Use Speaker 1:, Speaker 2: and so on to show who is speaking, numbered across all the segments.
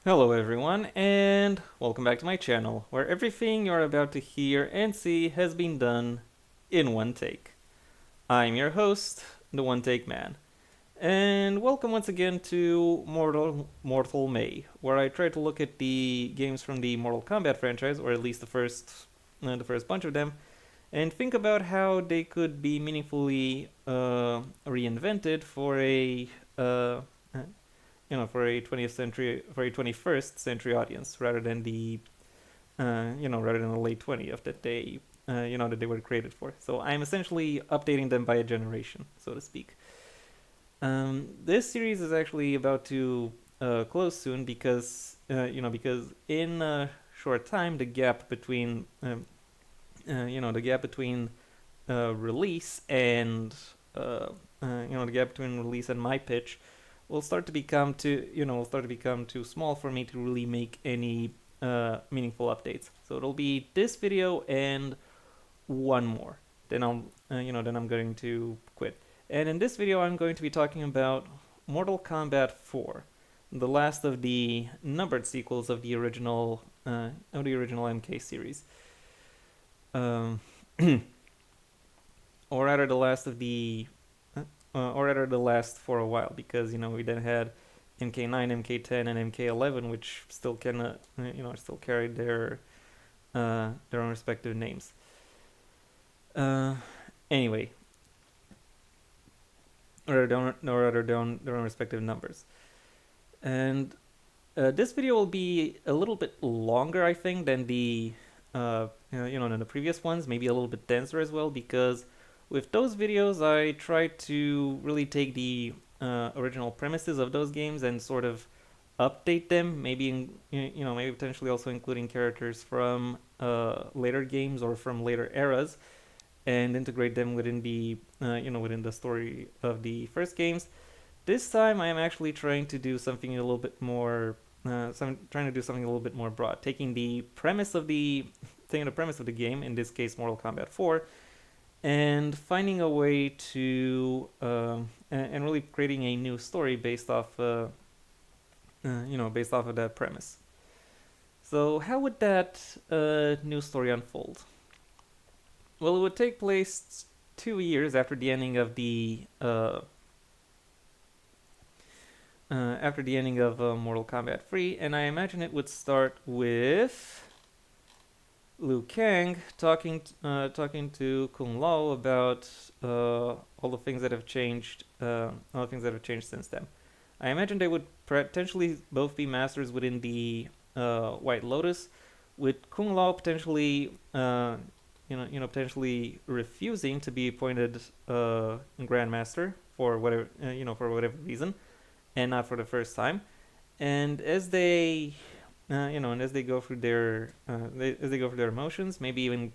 Speaker 1: Hello everyone, and welcome back to my channel, where everything you're about to hear and see has been done in one take. I'm your host, the One Take Man, and welcome once again to Mortal May, where I try to look at the games from the Mortal Kombat franchise, or at least the first bunch of them, and think about how they could be meaningfully reinvented for a uh, for a 20th century, for a 21st century audience, rather than the late 20th that they were created for. So I'm essentially updating them by a generation, so to speak. This series is actually about to close soon because in a short time the gap between release and the gap between release and my pitch will start to become too small for me to really make any meaningful updates. So it'll be this video and one more. Then I'm going to quit. And in this video, I'm going to be talking about Mortal Kombat 4, the last of the numbered sequels of the original MK series. Um, or rather, the last for a while, because we then had MK9, MK10, and MK11, which still still carried their own respective names. Uh, anyway, or rather their own respective numbers. And this video will be a little bit longer, I think, than than the previous ones. Maybe a little bit denser as well, because with those videos, I try to really take the original premises of those games and sort of update them. Maybe potentially also including characters from later games or from later eras, and integrate them within the story of the first games. This time, I am actually trying to do something a little bit more. Trying to do something a little bit more broad, taking the premise of the game, in this case, Mortal Kombat 4, and finding a way to and really creating a new story based off based off of that premise. So how would that new story unfold? Well, it would take place 2 years after the ending of Mortal Kombat 3, and I imagine it would start with Liu Kang talking to Kung Lao about all the things that have changed, since then. I imagine they would potentially both be masters within the White Lotus, with Kung Lao potentially refusing to be appointed Grandmaster for whatever reason, and not for the first time. And as they go through their emotions, maybe even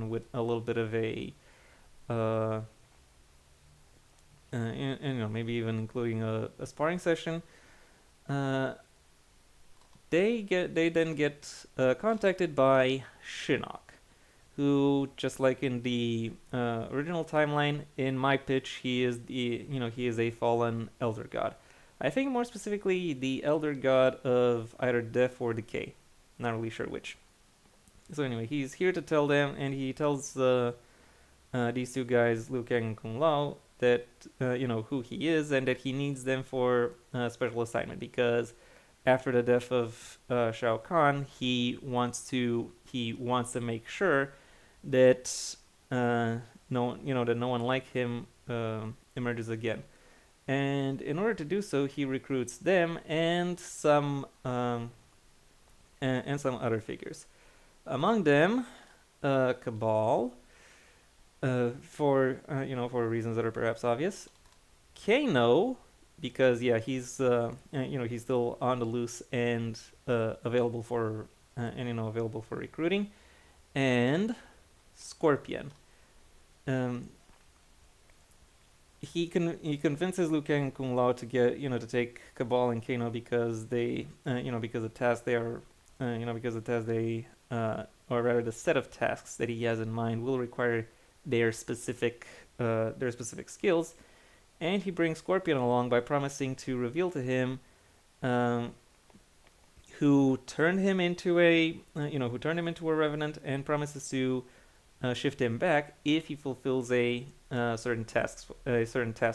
Speaker 1: with a little bit of a maybe even including a sparring session, they then get contacted by Shinnok, who, just like in the original timeline, in my pitch, he is a fallen elder god. I think more specifically the elder god of either death or decay. Not really sure which. So anyway, he's here to tell them, and he tells these two guys, Liu Kang and Kung Lao, that who he is, and that he needs them for a special assignment, because after the death of Shao Kahn, he wants to make sure that no one like him emerges again. And in order to do so, he recruits them and some other figures. Among them, Kabal, for reasons that are perhaps obvious. Kano, because he's he's still on the loose and available for recruiting, and Scorpion. He convinces Liu Kang and Kung Lao to take Kabal and Kano, because because the task they are because the task they or rather the set of tasks that he has in mind will require their specific skills, and he brings Scorpion along by promising to reveal to him who turned him into a revenant and promises to shift him back if he fulfills a certain task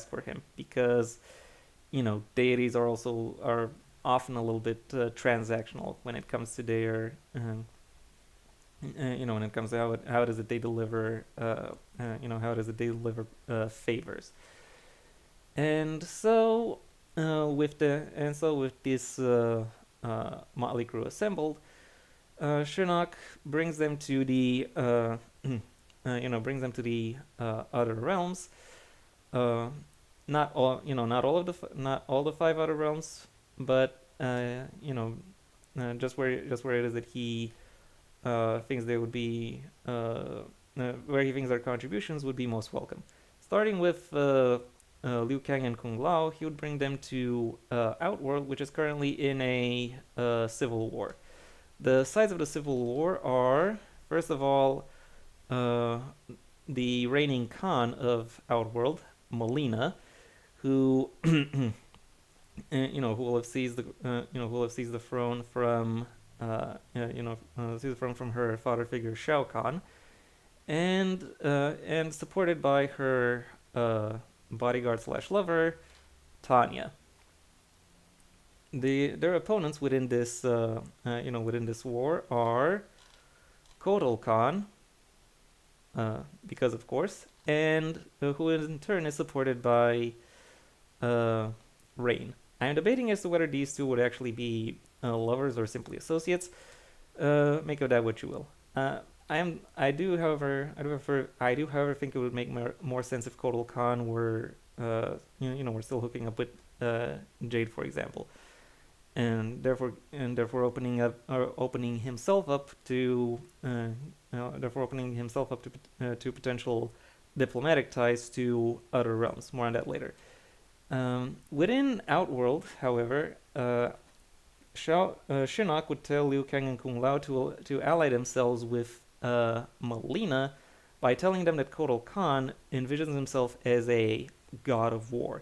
Speaker 1: for him, because deities are often a little bit transactional when it comes to their when it comes to how does it they deliver favors. And so with this motley crew assembled, Shinnok brings them to the other realms. Not all the five other realms, but just where it is that he thinks they would be where he thinks their contributions would be most welcome. Starting with Liu Kang and Kung Lao, he would bring them to Outworld, which is currently in a civil war. The sides of the civil war are, first of all, the reigning Khan of Outworld, Melina, who who will have seized the throne from from her father figure Shao Kahn, and supported by her bodyguard / lover Tanya. Their opponents within this war are Kotal Khan, because of course, and who in turn is supported by Rain. I am debating as to whether these two would actually be lovers or simply associates. Make of that what you will. I do, however, think it would make more sense if Kotal Khan were, we're still hooking up with Jade, for example, and therefore opening himself up to potential diplomatic ties to other realms. More on that later. Within Outworld, however, Shinnok would tell Liu Kang and Kung Lao to ally themselves with Melina by telling them that Kotal Khan envisions himself as a god of war,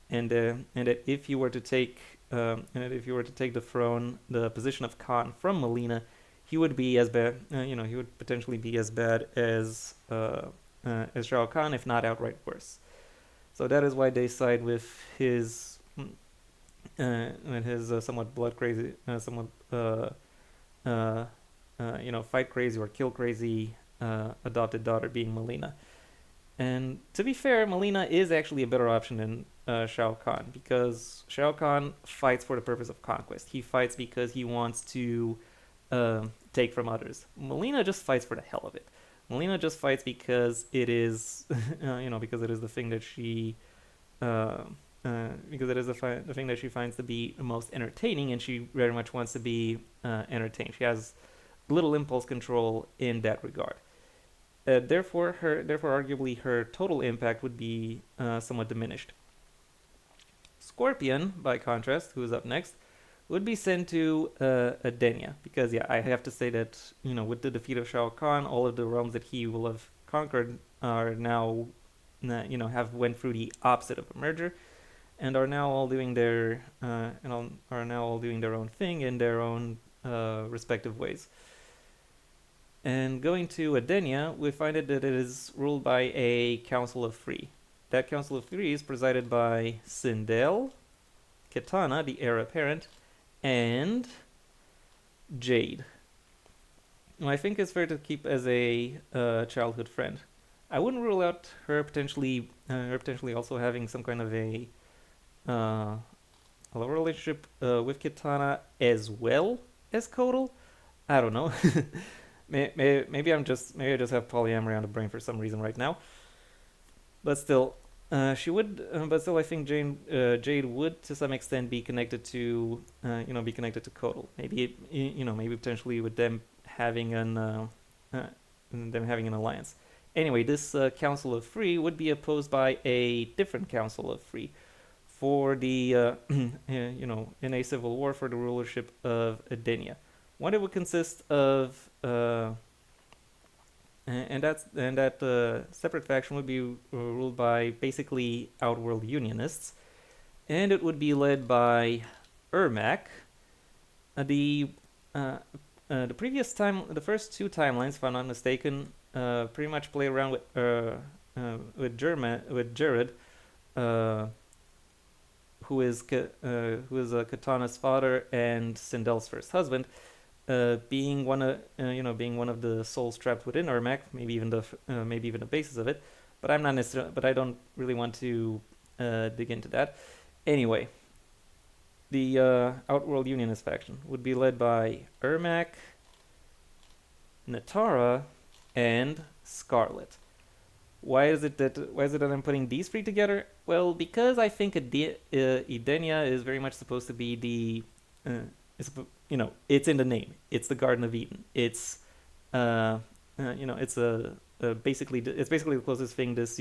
Speaker 1: and that if you were to take the throne, the position of Khan from Melina, he would be as bad. He would potentially be as bad as Shao Kahn, if not outright worse. So that is why they side with his somewhat blood crazy, fight crazy or kill crazy adopted daughter, being Melina. And to be fair, Melina is actually a better option than Shao Kahn, because Shao Kahn fights for the purpose of conquest. He fights because he wants to take from others. Melina just fights for the hell of it. Melina just fights because it is, because it is the thing that she, because it is the thing that she finds to be the most entertaining, and she very much wants to be entertained. She has little impulse control in that regard. Therefore, arguably, her total impact would be somewhat diminished. Scorpion, by contrast, who is up next, would be sent to Edenia, because I have to say that with the defeat of Shao Kahn, all of the realms that he will have conquered are now have went through the opposite of a merger, and are now all doing their own thing in their own respective ways. And going to Edenia, we find that it is ruled by a Council of Three. That Council of Three is presided by Sindel, Kitana, the heir apparent, and Jade, who I think is fair to keep as a childhood friend. I wouldn't rule out her potentially also having some kind of a love relationship with Kitana as well as Kotal. I don't know. Maybe I just have polyamory on the brain for some reason right now. But still, I think Jade would to some extent be connected to Kotal. Maybe potentially with them having an alliance. Anyway, this Council of Three would be opposed by a different Council of Three for the in a civil war for the rulership of Edenia. One, it would consist of that separate faction would be ruled by basically Outworld Unionists, and it would be led by Ermac, the the first two timelines, if I'm not mistaken, pretty much play around with Jared, uh, who is Katana's father and Sindel's first husband, being being one of the souls trapped within Ermac, maybe even the basis of it. But I'm not necessarily, but I don't really want to dig into that. Anyway, the Outworld Unionist faction would be led by Ermac, Natara, and Scarlet. Why is it that I'm putting these three together? Well, because I think Edenia is very much supposed to be it's, it's in the name. It's the Garden of Eden. It's it's basically the closest thing this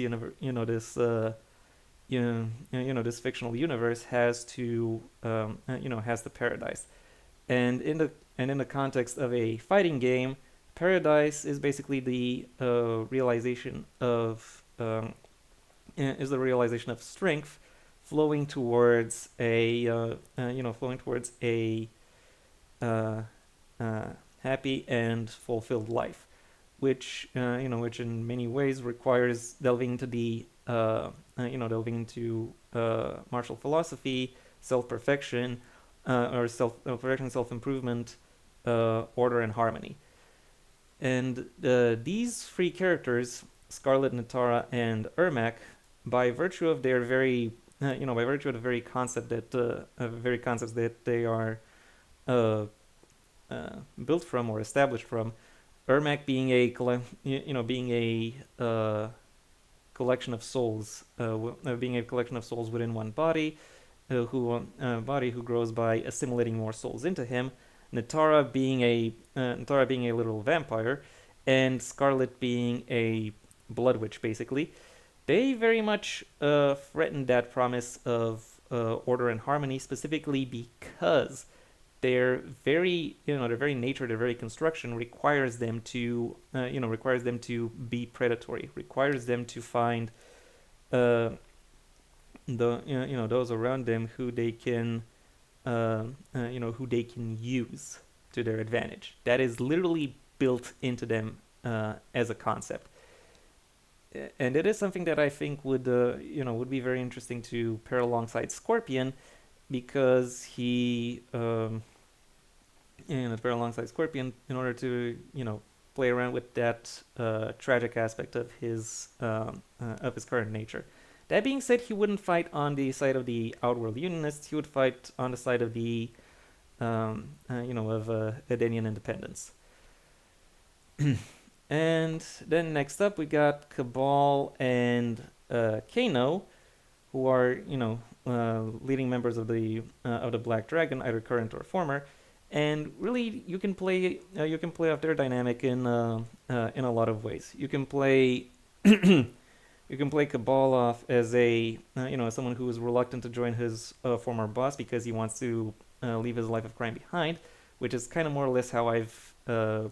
Speaker 1: this fictional universe has to has the paradise. And in the context of a fighting game, paradise is basically the realization of strength flowing towards a happy and fulfilled life, which which in many ways requires delving into martial philosophy, self-perfection, self improvement, order, and harmony. And these three characters, Scarlet, Natara, and Ermac, by virtue of their by virtue of the very concepts that they are built from or established from, Ermac being a collection of souls, within one body, who grows by assimilating more souls into him. Natara being a literal vampire, and Scarlet being a blood witch, basically. They very much threaten that promise of order and harmony, specifically because their very nature, their very construction requires them to be predatory, requires them to find those around them who they can use to their advantage. That is literally built into them as a concept, and it is something that I think would be very interesting to pair alongside Scorpion, because he pair alongside Scorpion in order to play around with that tragic aspect of his current nature. That being said, he wouldn't fight on the side of the Outworld Unionists. He would fight on the side of the Edenian independence. And then next up, we got Kabal and Kano, who are leading members of the Black Dragon, either current or former. And really, you can play off their dynamic in a lot of ways. You can play Kabal off as as someone who is reluctant to join his former boss because he wants to leave his life of crime behind, which is kind of more or less how I've played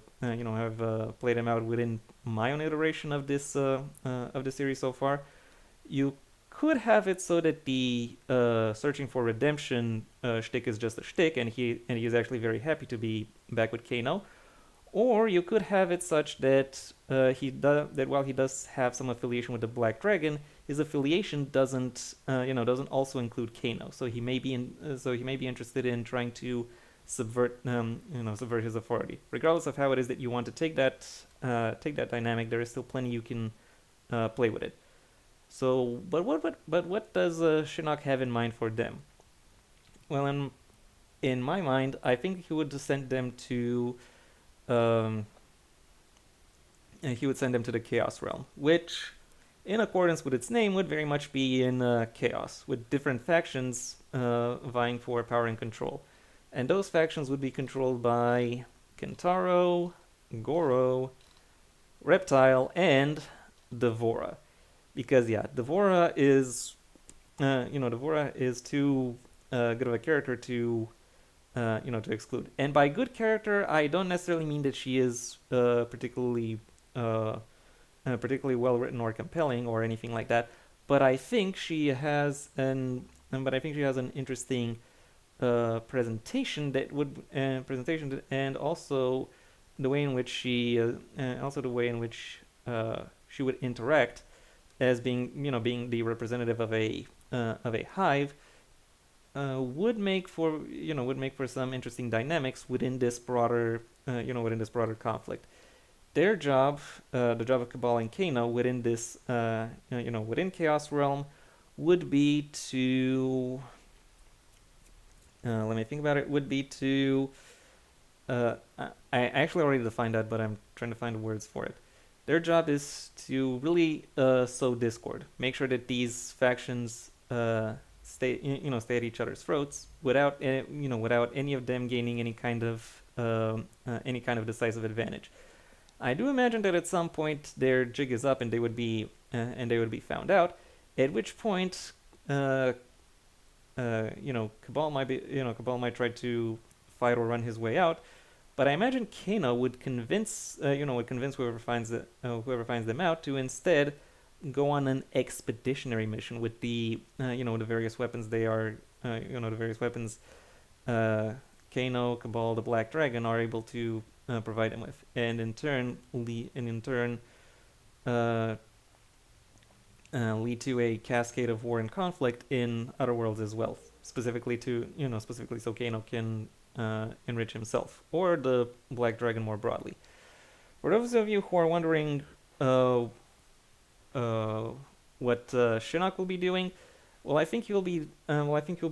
Speaker 1: him out within my own iteration of this series so far. You could have it so that the searching for redemption shtick is just a shtick, and he is actually very happy to be back with Kano. Or you could have it such that while he does have some affiliation with the Black Dragon, his affiliation doesn't also include Kano. So he may be interested in trying to subvert his authority. Regardless of how it is that you want to take that dynamic, there is still plenty you can play with it. So, but what does Shinnok have in mind for them? Well, in my mind, I think he would send them to the Chaosrealm, which, in accordance with its name, would very much be in chaos, with different factions vying for power and control. And those factions would be controlled by Kentaro, Goro, Reptile, and Devora. Because Devora is too good of a character to exclude. And by good character, I don't necessarily mean that she is particularly well written or compelling or anything like that. But I think she has an interesting presentation that would presentation and also the way in which she would interact as being the representative of a hive would make for some interesting dynamics within this broader conflict. Their job, the job of Kabal and Kano within this within Chaosrealm, would be to let me think about it. Would be to I actually already defined that, but I'm trying to find words for it. Their job is to really sow discord, make sure that these factions stay at each other's throats without any of them gaining any kind of decisive advantage. I do imagine that at some point their jig is up and they would be found out. At which point, Cabal might try to fight or run his way out. But I imagine Kano would convince whoever finds them out to instead go on an expeditionary mission with the various weapons Kano, Cabal, the Black Dragon are able to provide him with, and in turn lead to a cascade of war and conflict in other worlds as well. Specifically so Kano can enrich himself or the Black Dragon more broadly. For those of you who are wondering what Shinnok will be doing, well, I think he'll be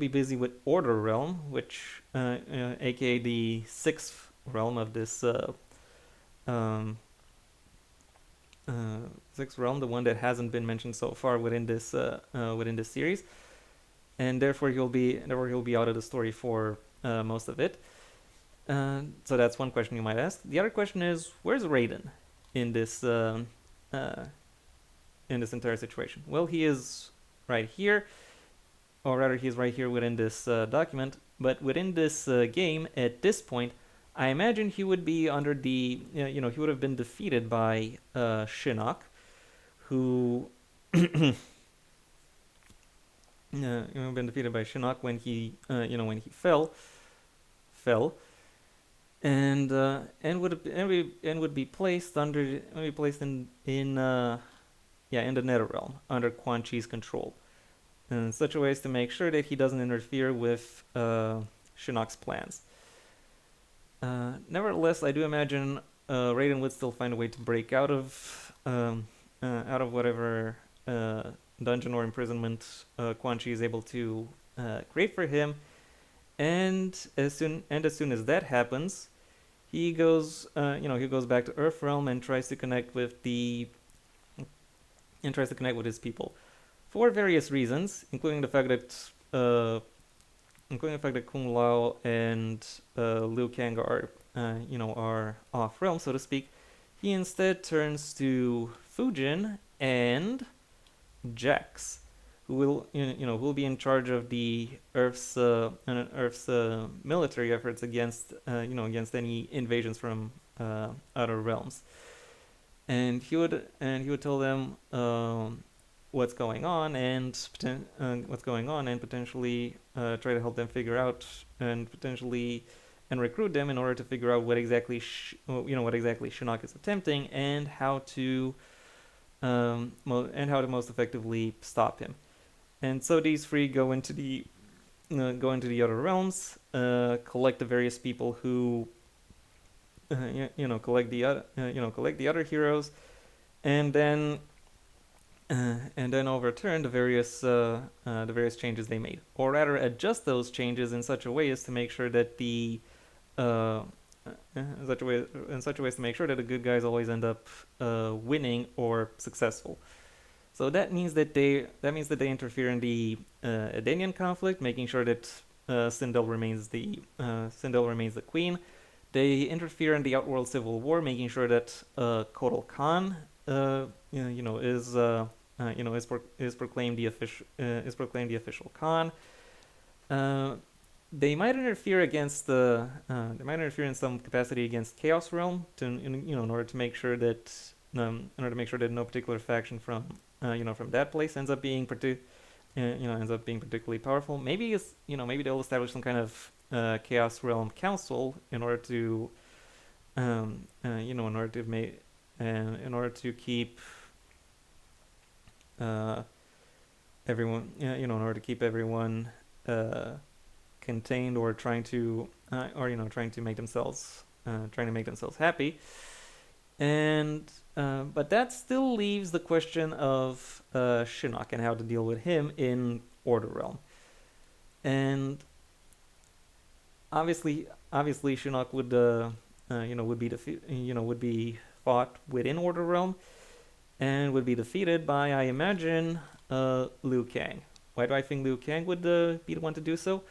Speaker 1: busy with Orderrealm, which aka the sixth realm of this sixth realm, the one that hasn't been mentioned so far within this series, and therefore he'll be out of the story for most of it. So that's one question you might ask. The other question is, where's Raiden in this entire situation? Well, he is right here, or rather, he's right here within this document. But within this game, at this point, I imagine he would be under the he would have been defeated by Shinnok, who been defeated by Shinnok when he fell, and would be placed in the Netherrealm under Quan Chi's control, in such a way as to make sure that he doesn't interfere with Shinnok's plans. Nevertheless, I do imagine Raiden would still find a way to break out of whatever dungeon or imprisonment Quan Chi is able to create for him, and as soon as that happens, he goes back to Earthrealm and tries to connect with his people for various reasons, including the fact that Kung Lao and Liu Kang are off realm, so to speak. He instead turns to Fujin and Jax, who will be in charge of the Earth's military efforts against any invasions from other realms. And he would tell them what's going on and potentially try to help them figure out and recruit them in order to figure out what exactly Shinnok is attempting and how to most effectively stop him. And so these three go into the other realms, collect the various people who collect the other heroes, and then overturn the various changes they made, or rather adjust those changes in such a way as to make sure that the the good guys always end up winning or successful. So that means that they interfere in the Edenian conflict, making sure that Sindel remains the queen. They interfere in the Outworld civil war, making sure that Kotal Khan is proclaimed the official Khan. They might interfere in some capacity against Chaosrealm in order to make sure that no particular faction from that place ends up being ends up being particularly powerful. Maybe maybe they'll establish some kind of Chaosrealm council in order to in order to keep everyone in order to keep everyone contained, or trying to trying to make themselves happy. And but that still leaves the question of Shinnok and how to deal with him in Order Realm. And obviously Shinnok would would be fought within Order Realm, and would be defeated by, I imagine, Liu Kang. Why do I think Liu Kang would be the one to do so?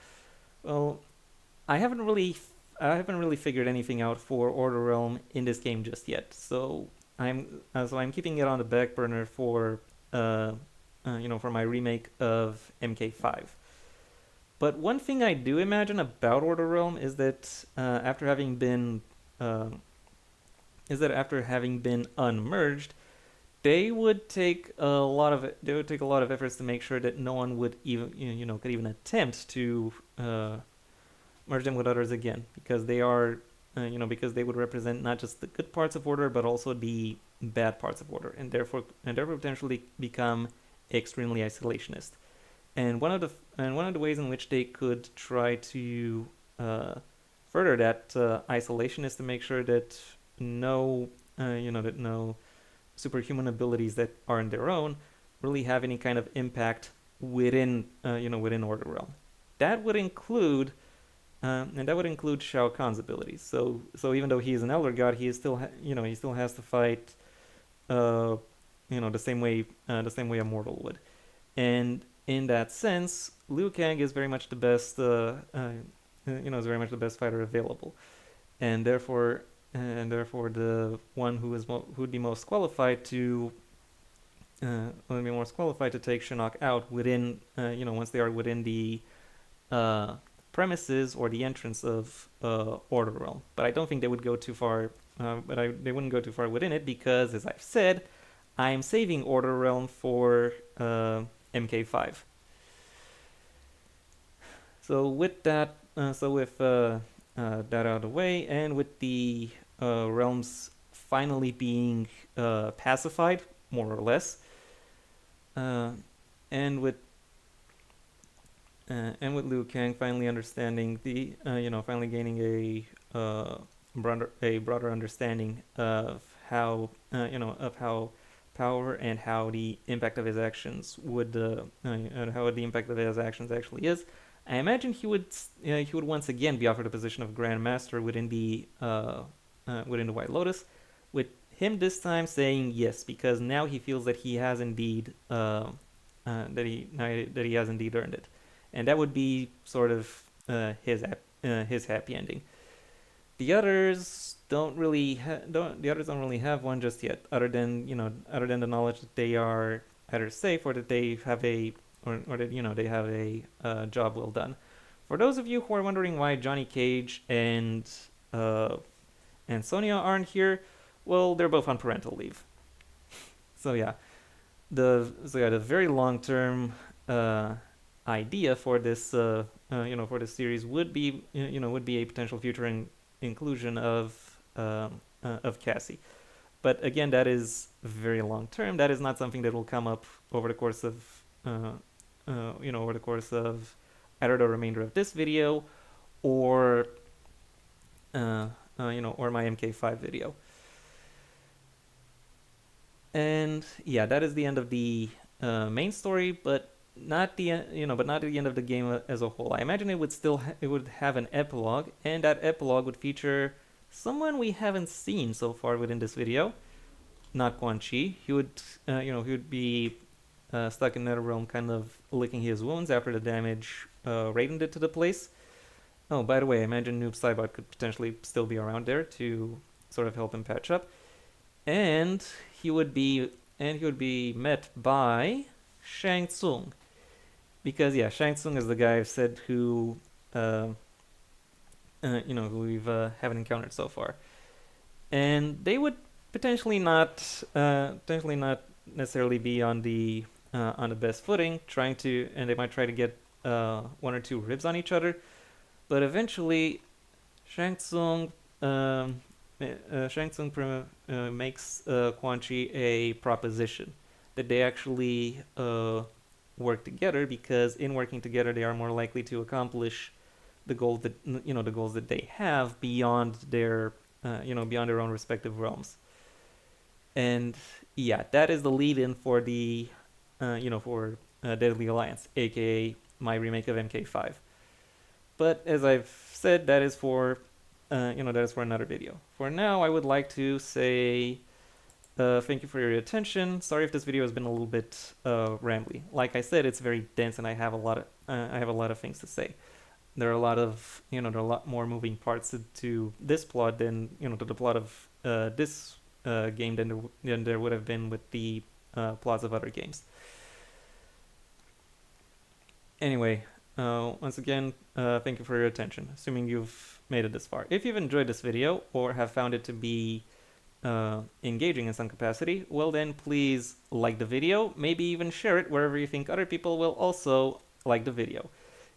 Speaker 1: Well, I haven't really figured anything out for Order Realm in this game just yet. So I'm keeping it on the back burner for for my remake of MK5. But one thing I do imagine about Order Realm is that after having been unmerged, they would take a lot of efforts to make sure that no one would even could even attempt to merge them with others again, because they are because they would represent not just the good parts of Order but also the bad parts of Order, and therefore potentially become extremely isolationist. And one of the ways in which they could try to further that isolation is to make sure that no superhuman abilities that aren't their own really have any kind of impact within within Order Realm. That would include Shao Kahn's abilities. So even though he is an Elder God, he is still he still has to fight the same way a mortal would. And in that sense, Liu Kang is very much the best is very much the best fighter available, and therefore the one who would be most qualified to take Shinnok out within once they are within the premises or the entrance of Order Realm. But I don't think they would go too far. They wouldn't go too far within it, because, as I've said, I'm saving Order Realm for MK5. So with that, that out of the way, and with the realms finally being pacified, more or less, and with Liu Kang finally understanding finally gaining a broader understanding of how of how power and how the impact of his actions actually is. I imagine he would once again be offered a position of Grand Master within the White Lotus, with him this time saying yes, because now he feels that he has indeed earned it, and that would be sort of his happy ending. The others don't really have one just yet, other than the knowledge that they are either safe, or that they have a job well done. For those of you who are wondering why Johnny Cage and Sonya aren't here, well, they're both on parental leave. So yeah, the very long term idea for this for this series would be a potential future inclusion of Cassie. But again, that is very long term. That is not something that will come up over the course of either the remainder of this video, or or my MK5 video. And yeah, that is the end of the main story, but not the end of the game as a whole. I imagine it would have an epilogue, and that epilogue would feature someone we haven't seen so far within this video, not Quan Chi. He would be stuck in Netherrealm, kind of licking his wounds after the damage Raiden did to the place. Oh, by the way, I imagine Noob Saibot could potentially still be around there to sort of help him patch up. And he would be met by Shang Tsung, because yeah, Shang Tsung is the guy I've said who who we've haven't encountered so far, and they would potentially not necessarily be on the on the best footing, and they might try to get one or two ribs on each other. But eventually, Shang Tsung makes Quan Chi a proposition that they actually work together, because in working together they are more likely to accomplish the goals that they have beyond their beyond their own respective realms. And yeah, that is the lead-in for the for Deadly Alliance, aka my remake of MK5. But as I've said, that is for another video. For now, I would like to say thank you for your attention. Sorry if this video has been a little bit rambly. Like I said, it's very dense, and I have a lot of things to say. There are a lot of there are a lot more moving parts to this plot than to the plot of this game than there would have been with the plots of other games. Anyway, once again, thank you for your attention, assuming you've made it this far. If you've enjoyed this video or have found it to be engaging in some capacity, well then please like the video, maybe even share it wherever you think other people will also like the video.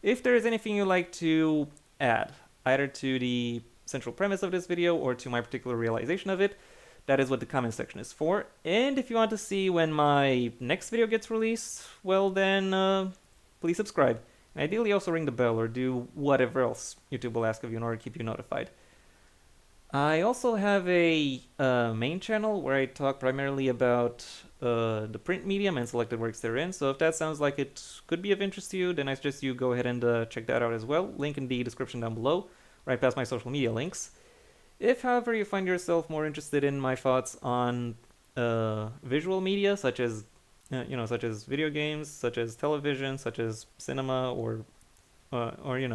Speaker 1: If there is anything you'd like to add, either to the central premise of this video or to my particular realization of it, that is what the comment section is for. And if you want to see when my next video gets released, well then please subscribe. And ideally also ring the bell or do whatever else YouTube will ask of you in order to keep you notified. I also have a main channel where I talk primarily about the print medium and selected works therein, so if that sounds like it could be of interest to you, then I suggest you go ahead and check that out as well. Link in the description down below, right past my social media links. If, however, you find yourself more interested in my thoughts on visual media, such as video games, such as television, such as cinema, or in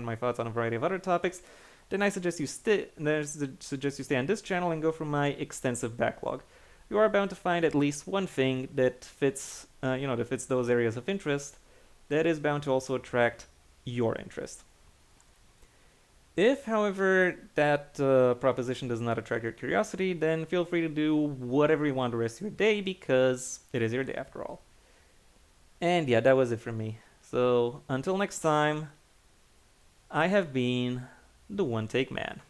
Speaker 1: my thoughts on a variety of other topics, then I suggest you stay on this channel and go through my extensive backlog. You are bound to find at least one thing that fits those areas of interest that is bound to also attract your interest. If, however, that proposition does not attract your curiosity, then feel free to do whatever you want the rest of your day, because it is your day after all. And yeah, that was it from me. So until next time, I have been the One Take Man.